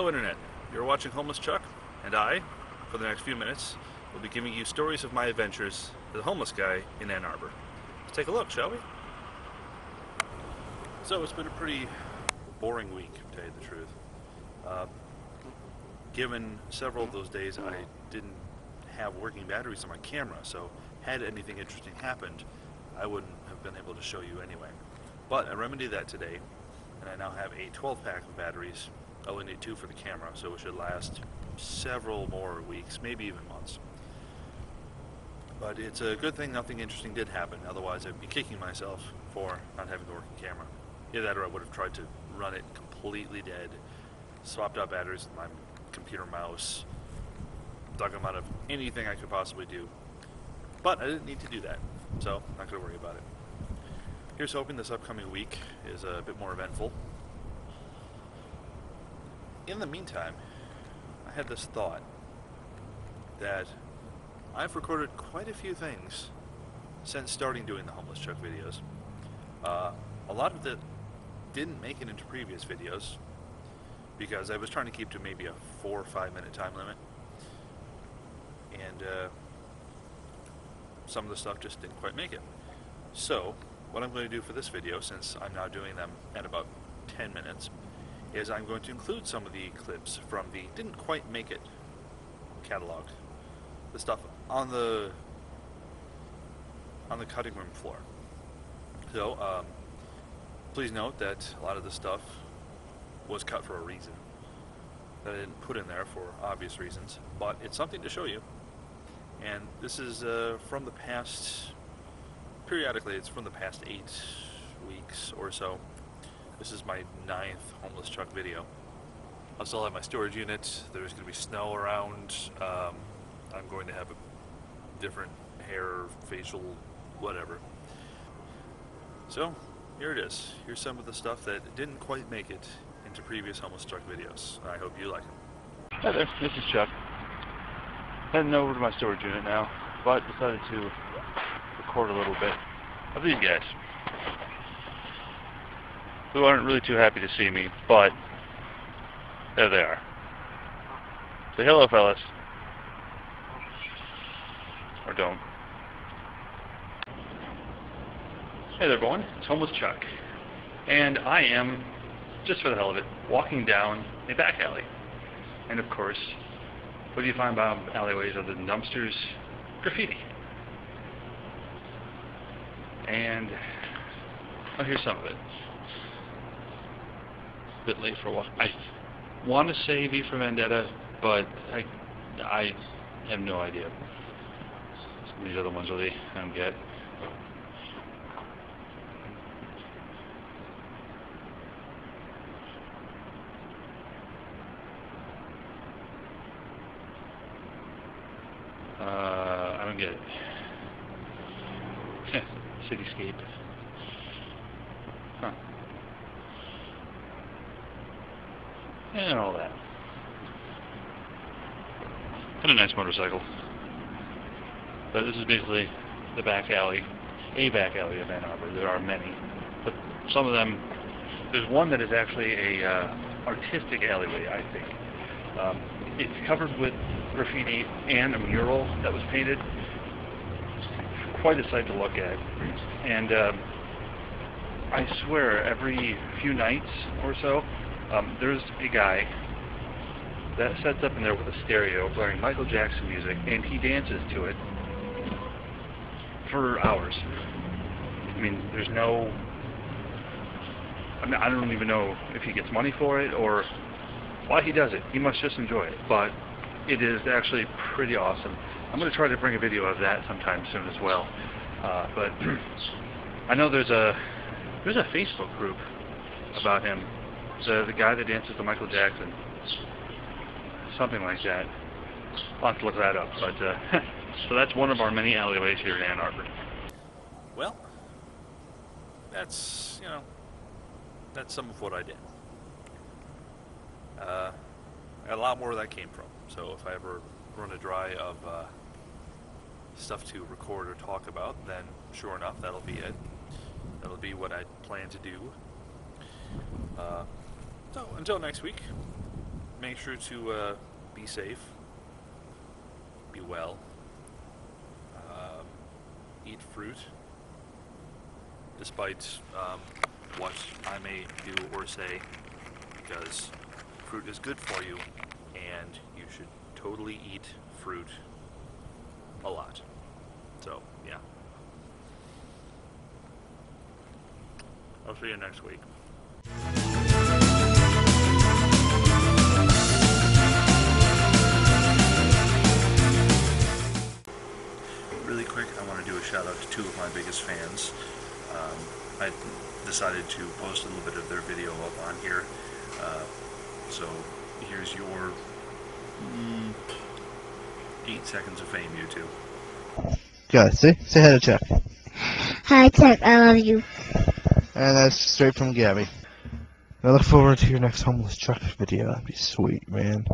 Hello Internet, you're watching Homeless Chuck, and I, for the next few minutes, will be giving you stories of my adventures as a homeless guy in Ann Arbor. Let's take a look, shall we? So it's been a pretty boring week, to tell you the truth. Given several of those days I didn't have working batteries on my camera, so had anything interesting happened, I wouldn't have been able to show you anyway. But I remedied that today, and I now have a 12-pack of batteries. I only need 2 for the camera, so it should last several more weeks, maybe even months. But it's a good thing nothing interesting did happen, otherwise I'd be kicking myself for not having a working camera. Either that or I would have tried to run it completely dead, swapped out batteries with my computer mouse, dug them out of anything I could possibly do. But I didn't need to do that, so I'm not going to worry about it. Here's hoping this upcoming week is a bit more eventful. In the meantime, I had this thought that I've recorded quite a few things since starting doing the Homeless Chuck videos. A lot of it didn't make it into previous videos because I was trying to keep to maybe a 4 or 5 minute time limit, and some of the stuff just didn't quite make it. So what I'm going to do for this video, since I'm now doing them at about 10 minutes, is I'm going to include some of the clips from the didn't quite make it catalog, the stuff on the cutting room floor. So please note that a lot of the stuff was cut for a reason that I didn't put in there for obvious reasons, but it's something to show you. And this is from the past, periodically it's from the past 8 weeks or so. This is my 9th Homeless Chuck video. I'll still have my storage unit. There's going to be snow around. I'm going to have a different hair, facial, whatever. So here it is. Here's some of the stuff that didn't quite make it into previous Homeless Chuck videos. I hope you like them. Hi there, this is Chuck. Heading over to my storage unit now, but decided to record a little bit of these guys, who aren't really too happy to see me, but there they are. Say hello, fellas. Or don't. Hey there, everyone. It's Homeless Chuck. And I am, just for the hell of it, walking down a back alley. And of course, what do you find about alleyways other than dumpsters? Graffiti. And, oh, here's some of it. A bit late for a walk. I want to say V for Vendetta, but I have no idea. Some of these other ones really I don't get. I don't get it. Cityscape. Huh. And all that. And a nice motorcycle. But this is basically the back alley, a back alley of Ann Arbor. There are many, but some of them, there's one that is actually a artistic alleyway, I think. It's covered with graffiti and a mural that was painted. Quite a sight to look at. And I swear every few nights or so, there's a guy that sets up in there with a stereo playing Michael Jackson music, and he dances to it for hours. I mean, there's no, I don't even know if he gets money for it or why he does it. He must just enjoy it, but it is actually pretty awesome. I'm going to try to bring a video of that sometime soon as well. But I know there's a Facebook group about him. The guy that dances to Michael Jackson. Something like that. I'll have to look that up. But so that's one of our many alleyways here in Ann Arbor. Well, that's, that's some of what I did. I got a lot more where that came from. So if I ever run a dry of stuff to record or talk about, then sure enough, that'll be it. That'll be what I plan to do. So until next week, make sure to be safe, be well, eat fruit, despite what I may do or say, because fruit is good for you, and you should totally eat fruit a lot. So, yeah. I'll see you next week. Really quick, I want to do a shout out to two of my biggest fans. I decided to post a little bit of their video up on here. So here's your 8 seconds of fame, you two. Go, say hi to Chuck. Hi, Chuck. I love you. And that's straight from Gabby. I look forward to your next homeless truck video. That'd be sweet, man.